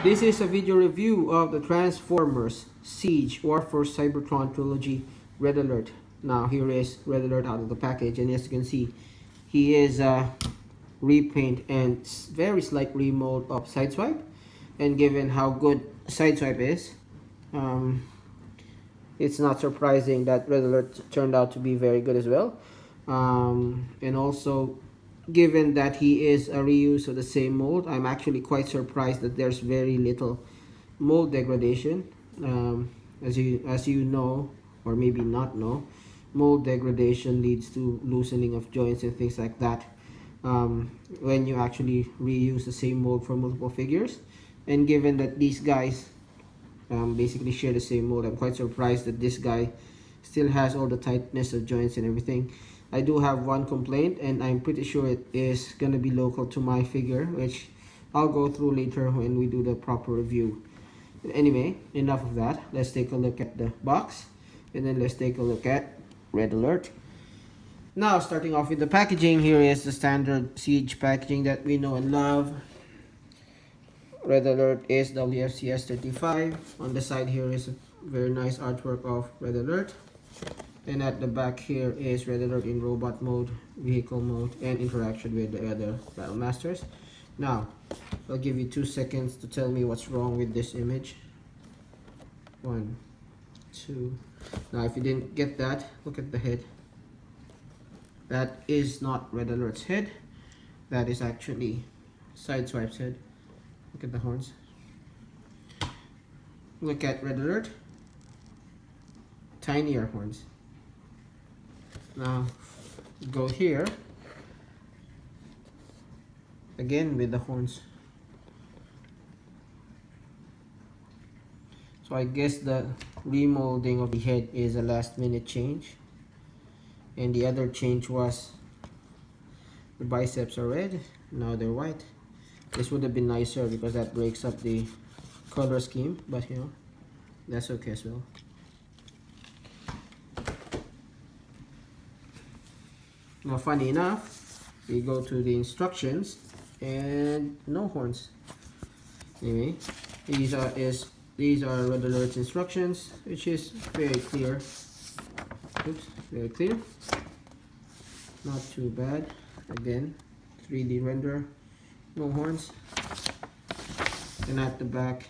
This is a video review of the Transformers Siege Warfare Cybertron Trilogy Red Alert. Now here is Red Alert out of the package, and as you can see, he is a repaint and very slight remold of Sideswipe. And given how good Sideswipe is, it's not surprising that Red Alert turned out to be very good as well. And also, given that he is a reuse of the same mold, I'm actually quite surprised that there's very little mold degradation. As you know, or maybe not know, mold degradation leads to loosening of joints and things like that when you actually reuse the same mold for multiple figures. And given that these guys basically share the same mold, I'm quite surprised that this guy still has all the tightness of joints and everything. I do have one complaint, and I'm pretty sure it is gonna be local to my figure, which I'll go through later when we do the proper review. Anyway, enough of that. Let's take a look at the box, and then let's take a look at Red Alert. Now, starting off with the packaging, here is the standard Siege packaging that we know and love. Red Alert is WFC S35. On the side here is a very nice artwork of Red Alert. And at the back here is Red Alert in robot mode, vehicle mode, and interaction with the other Battle Masters. Now, I'll give you 2 seconds to tell me what's wrong with this image. 1, 2. Now, if you didn't get that, look at the head. That is not Red Alert's head. That is actually Sideswipe's head. Look at the horns. Look at Red Alert. Tinier horns. Now, go here. Again with the horns. So I guess the remolding of the head is a last minute change. And the other change was the biceps are red, now they're white. This would have been nicer because that breaks up the color scheme, but you know, that's okay as well. Now, funny enough, we go to the instructions and no horns. Anyway, these are Red Alert's instructions, which is very clear. Oops, very clear. Not too bad. Again, 3D render, no horns. And at the back,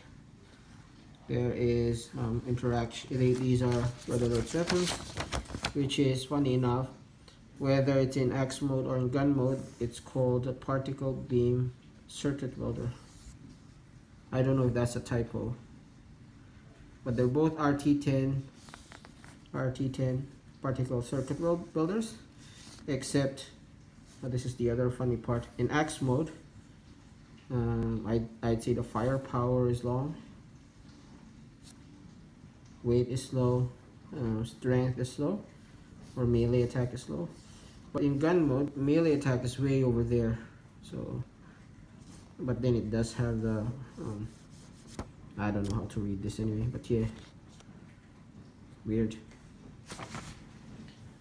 there is interaction. These are Red Alert's weapons, which is funny enough. Whether it's in axe mode or in gun mode, it's called a particle beam circuit welder. I don't know if that's a typo, but they're both RT10 particle circuit welders, except this is the other funny part. In axe mode, I'd say the firepower is long, weight is low, strength is low, or melee attack is low. But in gun mode, melee attack is way over there. So, but then it does have the I don't know how to read this anyway, but yeah, weird.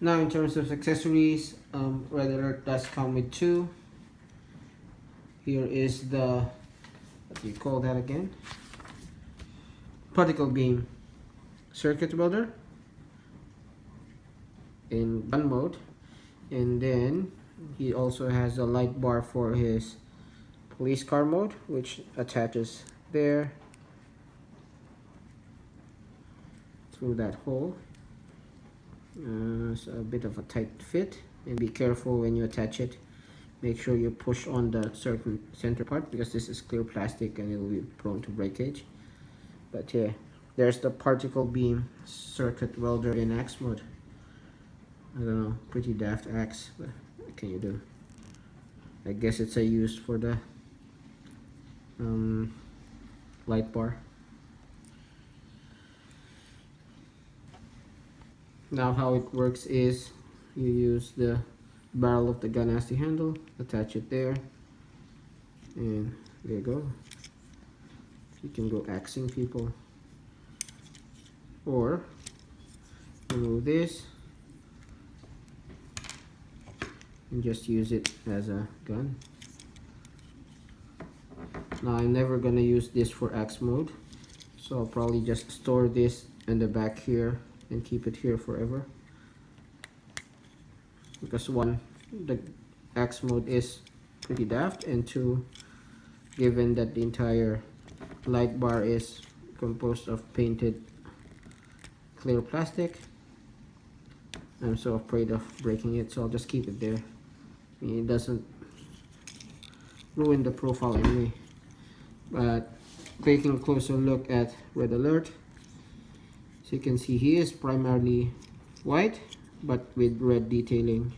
Now, in terms of accessories, Red Alert does come with 2. Here is the, what do you call that again? Particle beam circuit welder in gun mode, and then he also has a light bar for his police car mode, which attaches there through that hole. So a bit of a tight fit, and be careful when you attach it. Make sure you push on the certain center part, because this is clear plastic and it will be prone to breakage. But yeah, there's the particle beam circuit welder in axe mode. I don't know, pretty daft axe, but what can you do? I guess it's a use for the light bar. Now, how it works is you use the barrel of the gun as the handle, attach it there, and there you go. You can go axing people, or remove this and just use it as a gun. Now I'm never gonna use this for X mode, so I'll probably just store this in the back here and keep it here forever, because one, the X mode is pretty daft, and two, given that the entire light bar is composed of painted clear plastic, I'm so afraid of breaking it, so I'll just keep it there. I mean, it doesn't ruin the profile anyway. But taking a closer look at Red Alert, so you can see he is primarily white but with red detailing.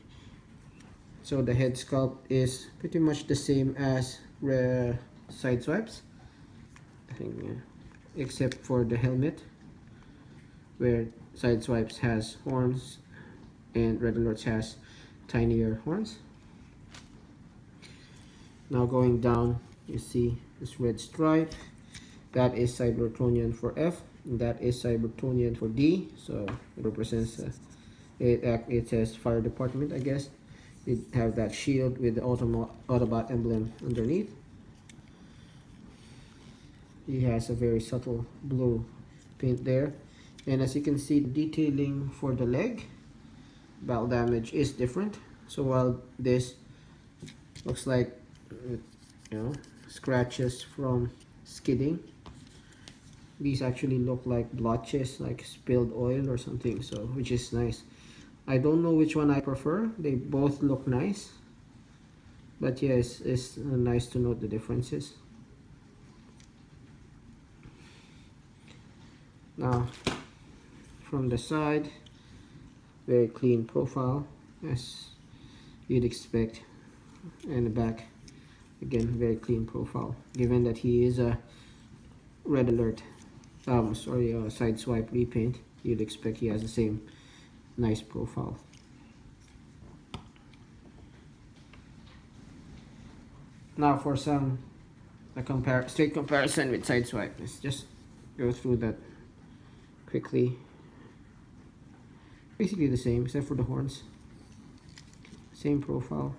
So the head sculpt is pretty much the same as side swipes, I think, yeah, except for the helmet, where side swipes has horns and Red Alerts has tinier horns. Now going down, you see this red stripe. That is Cybertronian for F, and that is Cybertronian for D. So it represents it says fire department, I guess. It have that shield with the Autobot emblem underneath. He has a very subtle blue paint there, and as you can see, the detailing for the leg battle damage is different. So while this looks like, you know, scratches from skidding, these actually look like blotches, like spilled oil or something, so which is nice. I don't know which one I prefer. They both look nice, but yes, it's nice to note the differences. Now from the side, very clean profile as you'd expect, and the back again very clean profile, given that he is a Red Alert side swipe repaint. You'd expect he has the same nice profile. Now for a straight comparison with side swipe, let's just go through that quickly. Basically the same except for the horns, same profile,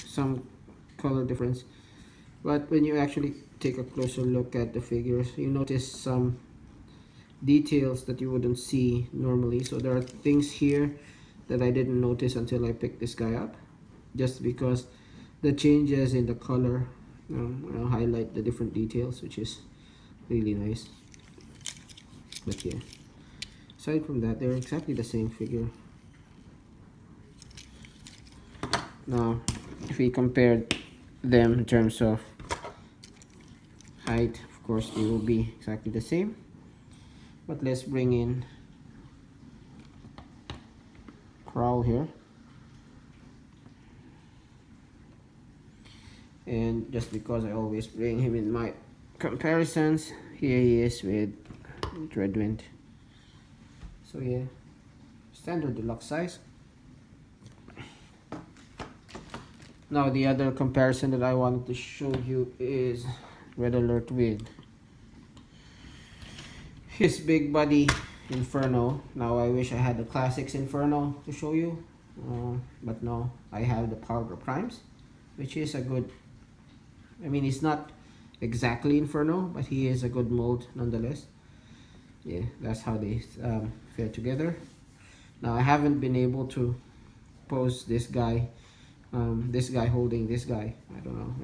some color difference, but when you actually take a closer look at the figures, you notice some details that you wouldn't see normally. So there are things here that I didn't notice until I picked this guy up, just because the changes in the color highlight the different details, which is really nice. But yeah, aside from that, they're exactly the same figure. Now if we compared them in terms of height, of course they will be exactly the same, but let's bring in Crowl here, and just because I always bring him in my comparisons, here he is with Dreadwind. So yeah, standard deluxe size. Now the other comparison that I wanted to show you is Red Alert with his big buddy Inferno. Now I wish I had the Classics Inferno to show you, but no, I have the Power Primes, which is a good, I mean, it's not exactly Inferno, but he is a good mold nonetheless. Yeah, that's how they fare together. Now I haven't been able to pose this guy holding this guy. I don't know,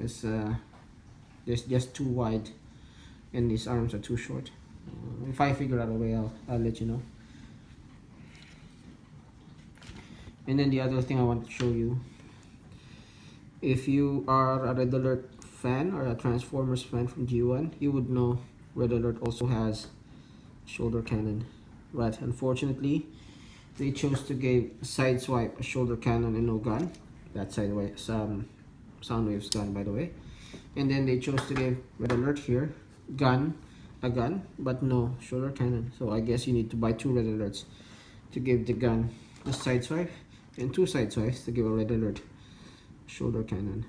it's just too wide and his arms are too short. If I figure out a way, I'll let you know. And then the other thing I want to show you, if you are a Red Alert fan or a Transformers fan from G1, you would know Red Alert also has shoulder cannon, but unfortunately they chose to give Sideswipe a shoulder cannon and no gun. That's Soundwave's gun, by the way. And then they chose to give Red Alert here a gun, but no shoulder cannon. So I guess you need to buy 2 Red Alerts to give the gun a Sideswipe, and 2 Sideswipes to give a Red Alert shoulder cannon.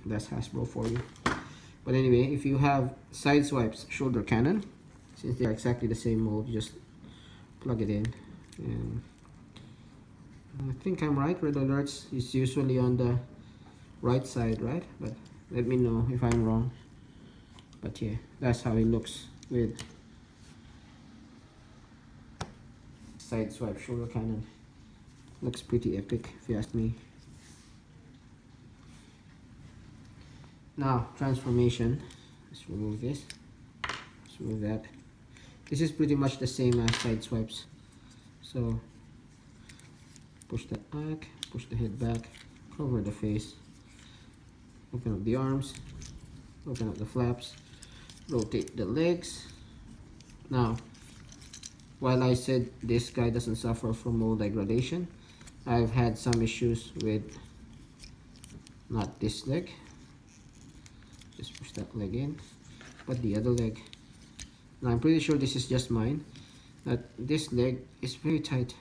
That's Hasbro for you. But anyway, if you have Sideswipe's shoulder cannon, since they are exactly the same mold, you just plug it in. And I think I'm right, Red Alerts is usually on the right side, right? But Let me know if I'm wrong. But yeah, that's how it looks with side swipe shoulder cannon. Looks pretty epic if you ask me. Now transformation. Let's remove this. Let's remove that. This is pretty much the same as side swipes. So push that back, push the head back, cover the face, open up the arms, open up the flaps, rotate the legs. Now, while I said this guy doesn't suffer from mold degradation, I've had some issues with not this leg. Just push that leg in, but the other leg. Now I'm pretty sure this is just mine, that this leg is very tight.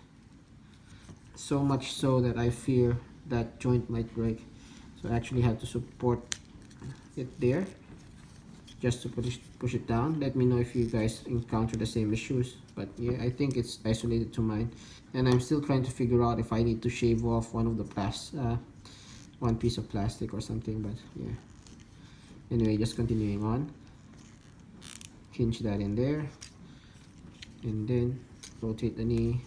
So much so that I fear that joint might break. So I actually have to support it there just to push it down. Let me know if you guys encounter the same issues. But yeah, I think it's isolated to mine. And I'm still trying to figure out if I need to shave off one of the one piece of plastic or something. But yeah. Anyway, just continuing on. Hinge that in there. And then rotate the knee.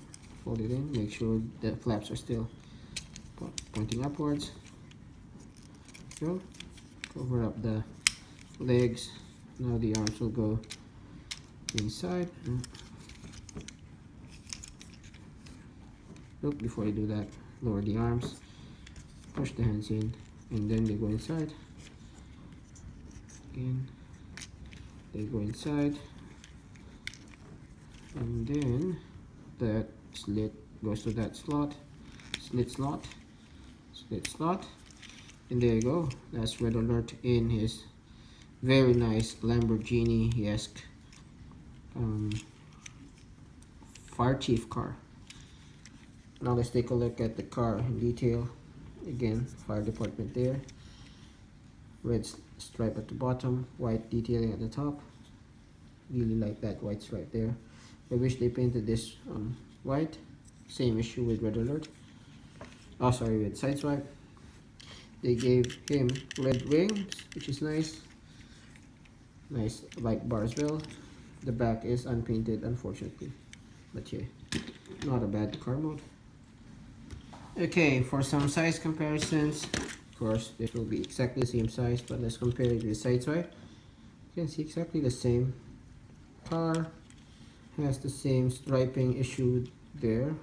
Fold it in. Make sure the flaps are still pointing upwards. Go. Cover up the legs. Now the arms will go inside. Look, before you do that, lower the arms, push the hands in, and then they go inside. Again, they go inside, and then that slit goes to that slot, slit slot, and there you go. That's Red Alert in his very nice Lamborghini-esque fire chief car. Now let's take a look at the car in detail. Again, fire department there. Red stripe at the bottom, white detailing at the top. Really like that white stripe there. I wish they painted this white. Same issue with Red Alert. Oh, sorry, with Sideswipe. They gave him red wings, which is nice. Nice light bar as well. The back is unpainted, unfortunately. But yeah, not a bad car mode. Okay, for some size comparisons, of course, this will be exactly the same size, but let's compare it with Sideswipe. You can see exactly the same. Car has the same striping issue there.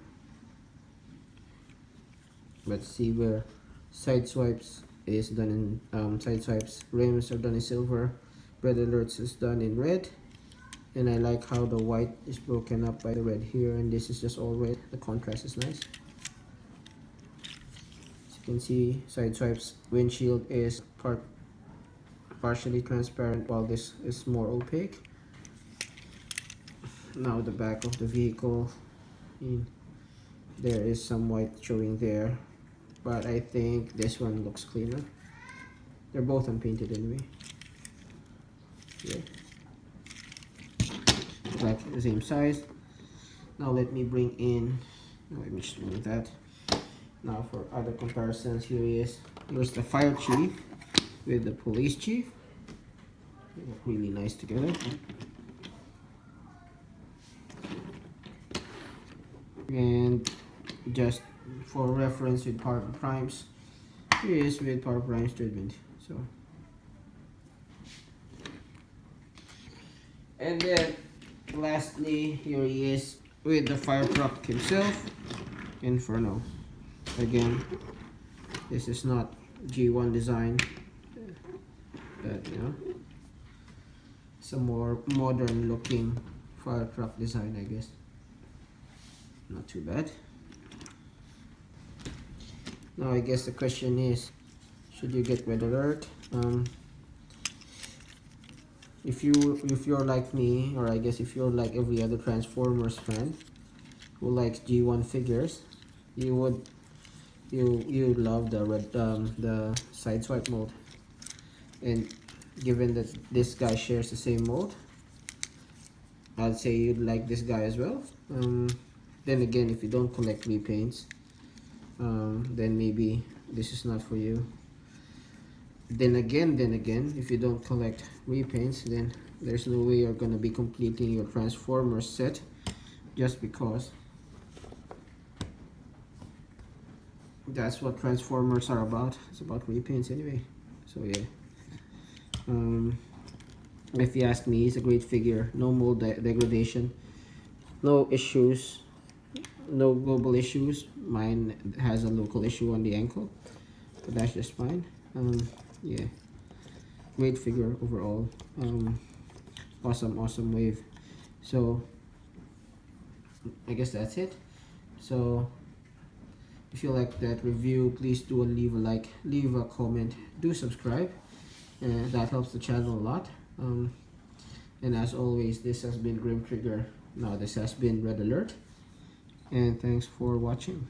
Let's see where Sideswipes is done in Sideswipes rims are done in silver. Red Alerts is done in red. And I like how the white is broken up by the red here, and this is just all red. The contrast is nice. As you can see, Sideswipe's windshield is partially transparent, while this is more opaque. Now the back of the vehicle, there is some white showing there, but I think this one looks cleaner. They're both unpainted anyway. Yeah, like the same size. Now let me bring in, let me just remove that. Now for other comparisons, here he is. Here's the fire chief with the police chief. They look really nice together. And just for reference with Power Primes, here he is with Power Primes treatment. So, and then lastly, here he is with the fire truck himself, Inferno. Again, this is not G1 design, but you know, it's a more modern looking fire truck design, I guess. Not too bad. Now I guess the question is, should you get Red Alert? If you're like me, or I guess if you're like every other Transformers fan who likes G1 figures, you would love the the Sideswipe mode. And given that this guy shares the same mode, I'd say you'd like this guy as well. Then again, if you don't collect repaints, then maybe this is not for you. then again, if you don't collect repaints, then there's no way you're gonna be completing your Transformers set, just because that's what Transformers are about. It's about repaints anyway. So yeah, if you ask me, it's a great figure. No mold degradation, no issues, no global issues. Mine has a local issue on the ankle, but that's just fine. Yeah, great figure overall. Awesome wave. So I guess that's it. So if you like that review, please do leave a like, leave a comment, do subscribe, and that helps the channel a lot. And as always, this has been Grim Trigger. Now this has been Red Alert, and thanks for watching.